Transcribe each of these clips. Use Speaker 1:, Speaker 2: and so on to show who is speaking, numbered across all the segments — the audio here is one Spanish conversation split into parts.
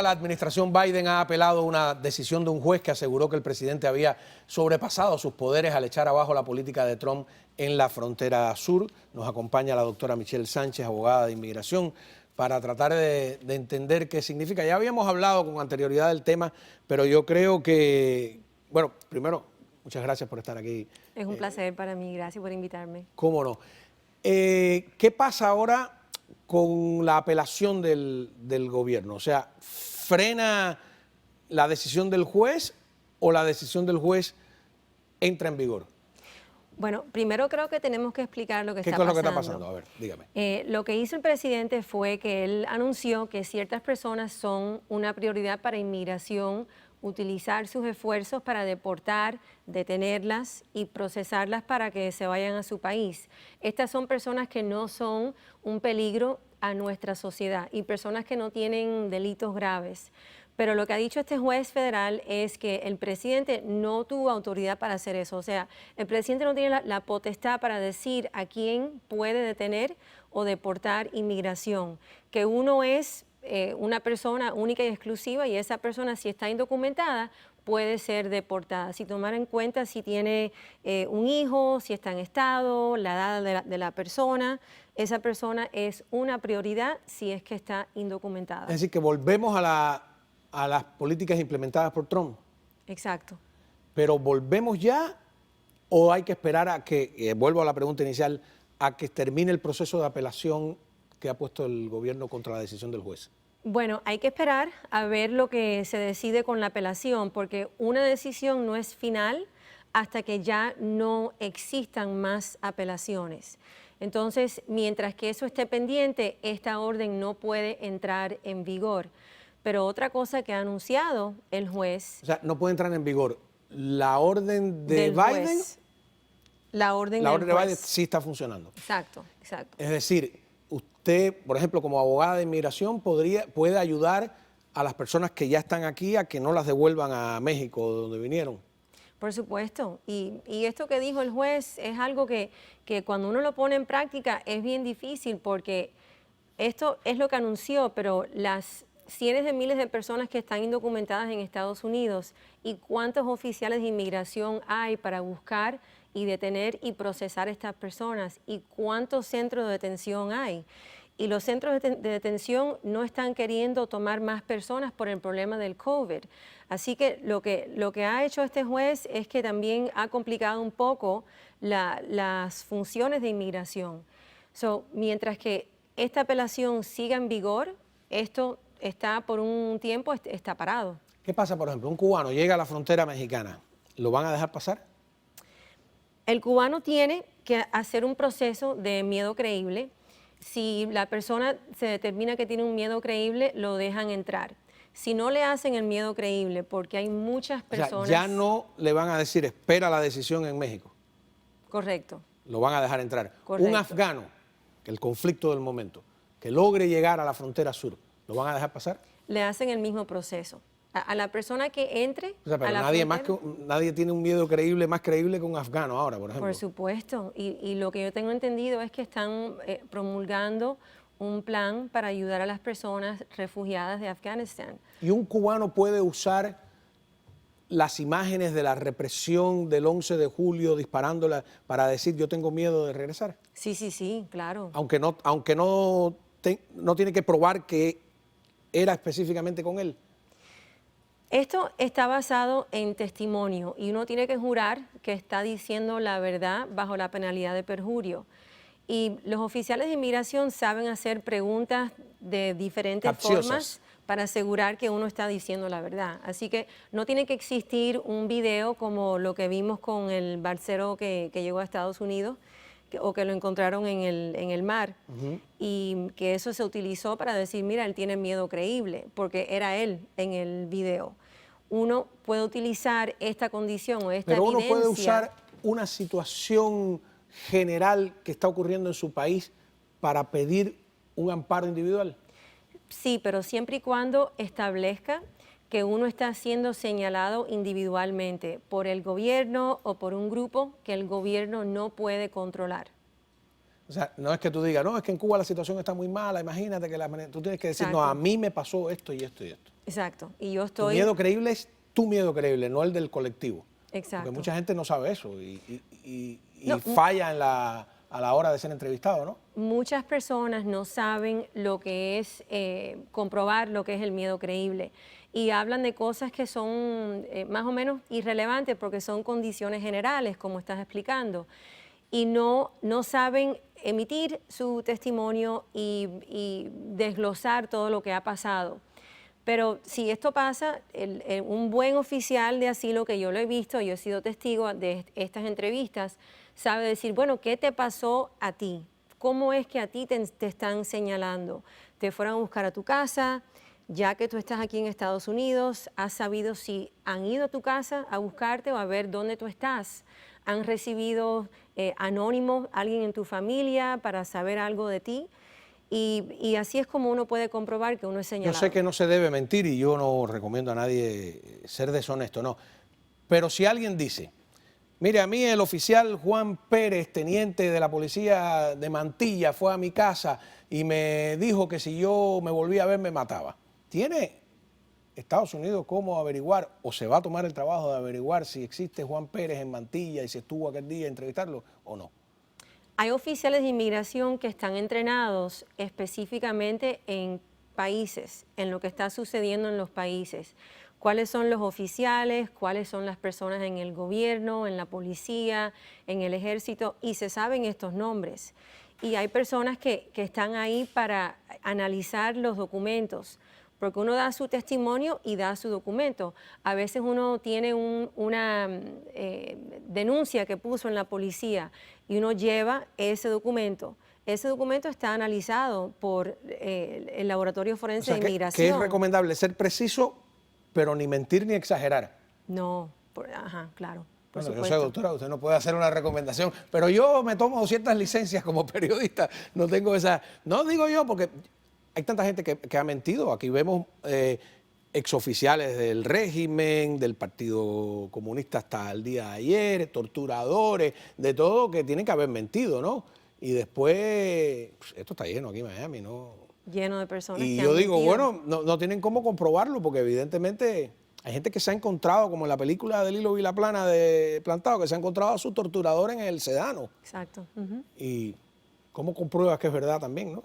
Speaker 1: La administración Biden ha apelado a una decisión de un juez que aseguró que el presidente había sobrepasado sus poderes al echar abajo la política de Trump en la frontera sur. Nos acompaña la doctora Michelle Sánchez, abogada de inmigración, para tratar de entender qué significa. Ya habíamos hablado con anterioridad del tema, pero yo creo que, bueno, primero, muchas gracias por estar aquí.
Speaker 2: Es un placer para mí, gracias por invitarme.
Speaker 1: ¿Cómo no? ¿Qué pasa ahora con la apelación del gobierno? O sea, ¿frena la decisión del juez o la decisión del juez entra en vigor?
Speaker 2: Bueno, primero creo que tenemos que explicar lo que está pasando.
Speaker 1: ¿Qué es lo que está pasando? A ver, dígame.
Speaker 2: Lo que hizo el presidente fue que él anunció que ciertas personas son una prioridad para inmigración, utilizar sus esfuerzos para deportar, detenerlas y procesarlas para que se vayan a su país. Estas son personas que no son un peligro a nuestra sociedad y personas que no tienen delitos graves. Pero lo que ha dicho este juez federal es que el presidente no tuvo autoridad para hacer eso. O sea, el presidente no tiene la potestad para decir a quién puede detener o deportar inmigración. Que uno es una persona única y exclusiva y esa persona, si está indocumentada, puede ser deportada. Si tomar en cuenta si tiene un hijo, si está en estado, la edad de la persona, esa persona es una prioridad si es que está indocumentada.
Speaker 1: Es decir, que volvemos a las políticas implementadas por Trump.
Speaker 2: Exacto.
Speaker 1: Pero ¿volvemos ya o hay que esperar a que, vuelvo a la pregunta inicial, a que termine el proceso de apelación que ha puesto el gobierno contra la decisión del juez?
Speaker 2: Bueno, hay que esperar a ver lo que se decide con la apelación, porque una decisión no es final hasta que ya no existan más apelaciones. Entonces, mientras que eso esté pendiente, esta orden no puede entrar en vigor. Pero otra cosa que ha anunciado el juez...
Speaker 1: O sea, no puede entrar en vigor la orden de Biden.
Speaker 2: Juez, la orden
Speaker 1: de Biden sí está funcionando.
Speaker 2: Exacto, exacto.
Speaker 1: Es decir, usted, por ejemplo, como abogada de inmigración, puede ayudar a las personas que ya están aquí a que no las devuelvan a México, de donde vinieron.
Speaker 2: Por supuesto. Y esto que dijo el juez es algo que cuando uno lo pone en práctica es bien difícil porque esto es lo que anunció, pero las cientos de miles de personas que están indocumentadas en Estados Unidos y cuántos oficiales de inmigración hay para buscar y detener y procesar a estas personas y cuántos centros de detención hay. Y los centros de detención no están queriendo tomar más personas por el problema del COVID. Así que lo que ha hecho este juez es que también ha complicado un poco las funciones de inmigración. Mientras que esta apelación siga en vigor, esto está por un tiempo, está parado.
Speaker 1: ¿Qué pasa, por ejemplo? Un cubano llega a la frontera mexicana, ¿lo van a dejar pasar?
Speaker 2: El cubano tiene que hacer un proceso de miedo creíble. Si la persona se determina que tiene un miedo creíble, lo dejan entrar. Si no le hacen el miedo creíble, porque hay muchas personas...
Speaker 1: O sea, ya no le van a decir, espera la decisión en México.
Speaker 2: Correcto.
Speaker 1: Lo van a dejar entrar.
Speaker 2: Correcto.
Speaker 1: Un afgano, el conflicto del momento, que logre llegar a la frontera sur, ¿lo van a dejar pasar?
Speaker 2: Le hacen el mismo proceso. A la persona que entre...
Speaker 1: O sea, pero nadie tiene un miedo creíble, más creíble que un afgano ahora, por ejemplo.
Speaker 2: Por supuesto. Y lo que yo tengo entendido es que están promulgando un plan para ayudar a las personas refugiadas de Afganistán.
Speaker 1: ¿Y un cubano puede usar las imágenes de la represión del 11 de julio disparándola para decir yo tengo miedo de regresar?
Speaker 2: Sí, claro.
Speaker 1: Aunque no tiene que probar que era específicamente con él.
Speaker 2: Esto está basado en testimonio y uno tiene que jurar que está diciendo la verdad bajo la penalidad de perjurio. Y los oficiales de inmigración saben hacer preguntas de diferentes formas para asegurar que uno está diciendo la verdad. Así que no tiene que existir un video como lo que vimos con el balsero que llegó a Estados Unidos o que lo encontraron en el mar, y que eso se utilizó para decir, mira, él tiene miedo creíble, porque era él en el video. Uno puede utilizar esta condición o esta evidencia.
Speaker 1: Pero uno puede usar una situación general que está ocurriendo en su país para pedir un amparo individual.
Speaker 2: Sí, pero siempre y cuando establezca que uno está siendo señalado individualmente por el gobierno o por un grupo que el gobierno no puede controlar.
Speaker 1: O sea, no es que tú digas, no, es que en Cuba la situación está muy mala, imagínate que tú tienes que decir, no, a mí me pasó esto y esto y esto.
Speaker 2: Exacto. Y yo
Speaker 1: Tu
Speaker 2: estoy...
Speaker 1: miedo creíble es tu miedo creíble, no el del colectivo.
Speaker 2: Exacto.
Speaker 1: Porque mucha gente no sabe eso y
Speaker 2: No,
Speaker 1: falla a la hora de ser entrevistado, ¿no?
Speaker 2: muchas personas no saben lo que es comprobar lo que es el miedo creíble y hablan de cosas que son más o menos irrelevantes porque son condiciones generales, como estás explicando, y no saben emitir su testimonio y desglosar todo lo que ha pasado. Pero si esto pasa, un buen oficial de asilo, que yo lo he visto, yo he sido testigo de estas entrevistas, sabe decir, bueno, ¿qué te pasó a ti? ¿Cómo es que a ti te están señalando? ¿Te fueron a buscar a tu casa? Ya que tú estás aquí en Estados Unidos, ¿has sabido si han ido a tu casa a buscarte o a ver dónde tú estás? ¿Han recibido anónimos, alguien en tu familia para saber algo de ti? Y así es como uno puede comprobar que uno es señalado.
Speaker 1: Yo sé que no se debe mentir y yo no recomiendo a nadie ser deshonesto, no. Pero si alguien dice, mire, a mí el oficial Juan Pérez, teniente de la policía de Mantilla, fue a mi casa y me dijo que si yo me volvía a ver me mataba. ¿Tiene Estados Unidos cómo averiguar o se va a tomar el trabajo de averiguar si existe Juan Pérez en Mantilla y si estuvo aquel día a entrevistarlo o no?
Speaker 2: Hay oficiales de inmigración que están entrenados específicamente en países, en lo que está sucediendo en los países. ¿Cuáles son los oficiales? ¿Cuáles son las personas en el gobierno, en la policía, en el ejército? Y se saben estos nombres. Y hay personas que están ahí para analizar los documentos, porque uno da su testimonio y da su documento. A veces uno tiene una denuncia que puso en la policía y uno lleva ese documento. Ese documento está analizado por el Laboratorio Forense de Inmigración.
Speaker 1: Que es recomendable ser preciso, pero ni mentir ni exagerar.
Speaker 2: No, ajá, claro.
Speaker 1: Bueno, yo sé, doctora, usted no puede hacer una recomendación, pero yo me tomo ciertas licencias como periodista, no tengo esa, no digo yo, porque hay tanta gente que ha mentido. Aquí vemos exoficiales del régimen, del Partido Comunista hasta el día de ayer, torturadores, de todo, que tienen que haber mentido, ¿no? Y después, pues, esto está lleno aquí en Miami, ¿no?
Speaker 2: Lleno de personas
Speaker 1: y
Speaker 2: que
Speaker 1: yo
Speaker 2: han
Speaker 1: digo,
Speaker 2: mentido.
Speaker 1: bueno, no tienen cómo comprobarlo, porque evidentemente hay gente que se ha encontrado, como en la película de Lilo Vilaplana de Plantado, que se ha encontrado a su torturador en el sedano.
Speaker 2: Exacto.
Speaker 1: Y cómo compruebas que es verdad también, ¿no?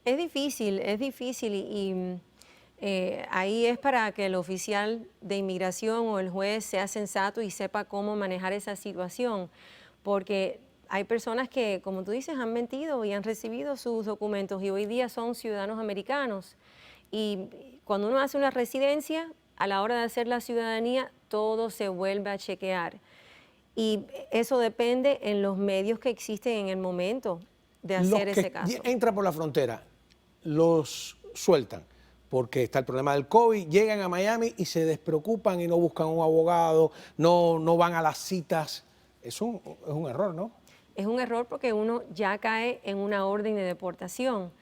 Speaker 2: Es difícil y ahí es para que el oficial de inmigración o el juez sea sensato y sepa cómo manejar esa situación, porque hay personas que, como tú dices, han mentido y han recibido sus documentos y hoy día son ciudadanos americanos. Y cuando uno hace una residencia, a la hora de hacer la ciudadanía, todo se vuelve a chequear. Y eso depende en los medios que existen en el momento de hacer ese caso.
Speaker 1: Los que entran por la frontera, los sueltan, porque está el problema del COVID, llegan a Miami y se despreocupan y no buscan un abogado, no van a las citas. Es un error, ¿no?
Speaker 2: Es un error porque uno ya cae en una orden de deportación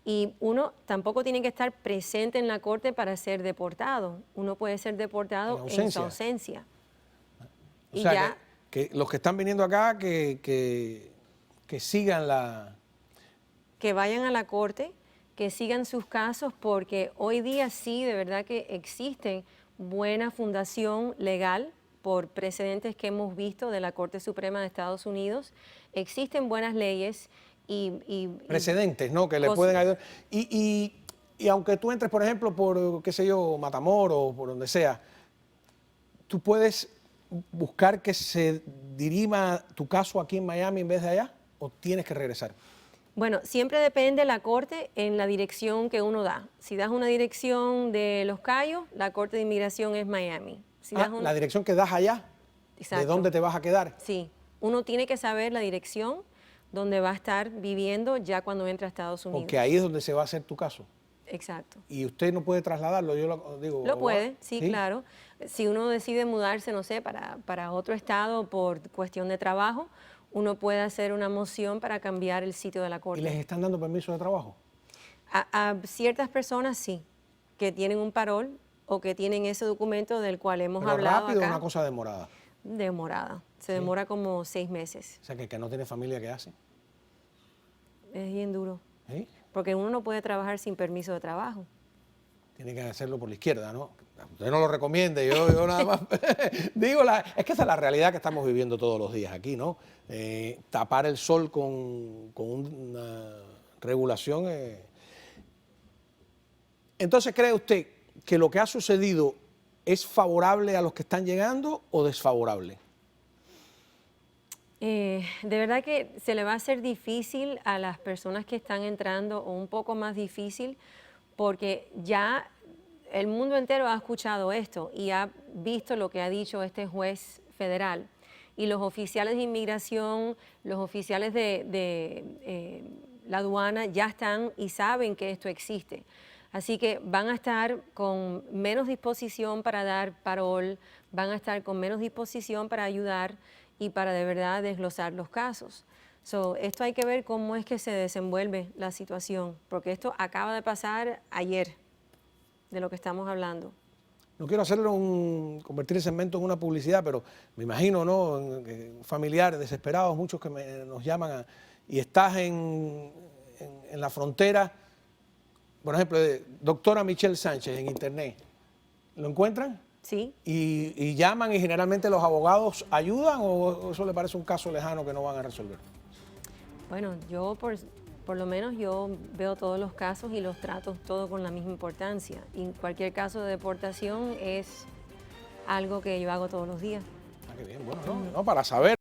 Speaker 2: y uno tampoco tiene que estar presente en la corte para ser deportado. Uno puede ser deportado en su ausencia.
Speaker 1: O sea, que los que están viniendo acá, que sigan
Speaker 2: que vayan a la corte, que sigan sus casos, porque hoy día sí, de verdad que existen buena fundación legal por precedentes que hemos visto de la Corte Suprema de Estados Unidos. Existen buenas leyes y
Speaker 1: precedentes, ¿no? Que le pueden ayudar. Y aunque tú entres, por ejemplo, por, qué sé yo, Matamoros o por donde sea, tú puedes buscar que se dirima tu caso aquí en Miami en vez de allá, ¿o tienes que regresar?
Speaker 2: Bueno, siempre depende de la corte en la dirección que uno da. Si das una dirección de Los Cayos, la corte de inmigración es Miami. Si das
Speaker 1: la dirección que das allá,
Speaker 2: exacto,
Speaker 1: ¿de dónde te vas a quedar?
Speaker 2: Sí, uno tiene que saber la dirección donde va a estar viviendo ya cuando entre a Estados Unidos.
Speaker 1: Porque ahí es donde se va a hacer tu caso.
Speaker 2: Exacto.
Speaker 1: Y usted no puede trasladarlo, yo lo digo.
Speaker 2: Lo puede, sí, claro. Si uno decide mudarse, no sé, para otro estado por cuestión de trabajo, uno puede hacer una moción para cambiar el sitio de la corte.
Speaker 1: ¿Y les están dando permiso de trabajo?
Speaker 2: A ciertas personas sí, que tienen un parol o que tienen ese documento del cual hemos hablado
Speaker 1: rápido
Speaker 2: acá.
Speaker 1: ¿O una cosa demorada?
Speaker 2: Demorada. Se demora como 6 meses.
Speaker 1: O sea, que no tiene familia, ¿qué hace?
Speaker 2: es bien duro,
Speaker 1: ¿Sí?
Speaker 2: porque uno no puede trabajar sin permiso de trabajo.
Speaker 1: Tiene que hacerlo por la izquierda, ¿no? Usted no lo recomiende, yo nada más digo, es que esa es la realidad que estamos viviendo todos los días aquí, ¿no? Tapar el sol con una regulación. Entonces, ¿cree usted que lo que ha sucedido es favorable a los que están llegando o desfavorable?
Speaker 2: De verdad que se le va a hacer difícil a las personas que están entrando, o un poco más difícil, porque ya el mundo entero ha escuchado esto y ha visto lo que ha dicho este juez federal. Y los oficiales de inmigración, los oficiales de la aduana ya están y saben que esto existe. Así que van a estar con menos disposición para dar parol, van a estar con menos disposición para ayudar y para de verdad desglosar los casos. Esto hay que ver cómo es que se desenvuelve la situación, porque esto acaba de pasar ayer, de lo que estamos hablando.
Speaker 1: No quiero convertir el segmento en una publicidad, pero me imagino, ¿no? Familiares desesperados, muchos que nos llaman y estás en la frontera. Por ejemplo, doctora Michelle Sánchez en internet, ¿lo encuentran?
Speaker 2: Sí.
Speaker 1: Y llaman y generalmente los abogados ayudan, o eso le parece un caso lejano que no van a resolver.
Speaker 2: Bueno, yo por lo menos yo veo todos los casos y los trato todos con la misma importancia. Y cualquier caso de deportación es algo que yo hago todos los días.
Speaker 1: Ah, qué bien, bueno, no, para saber.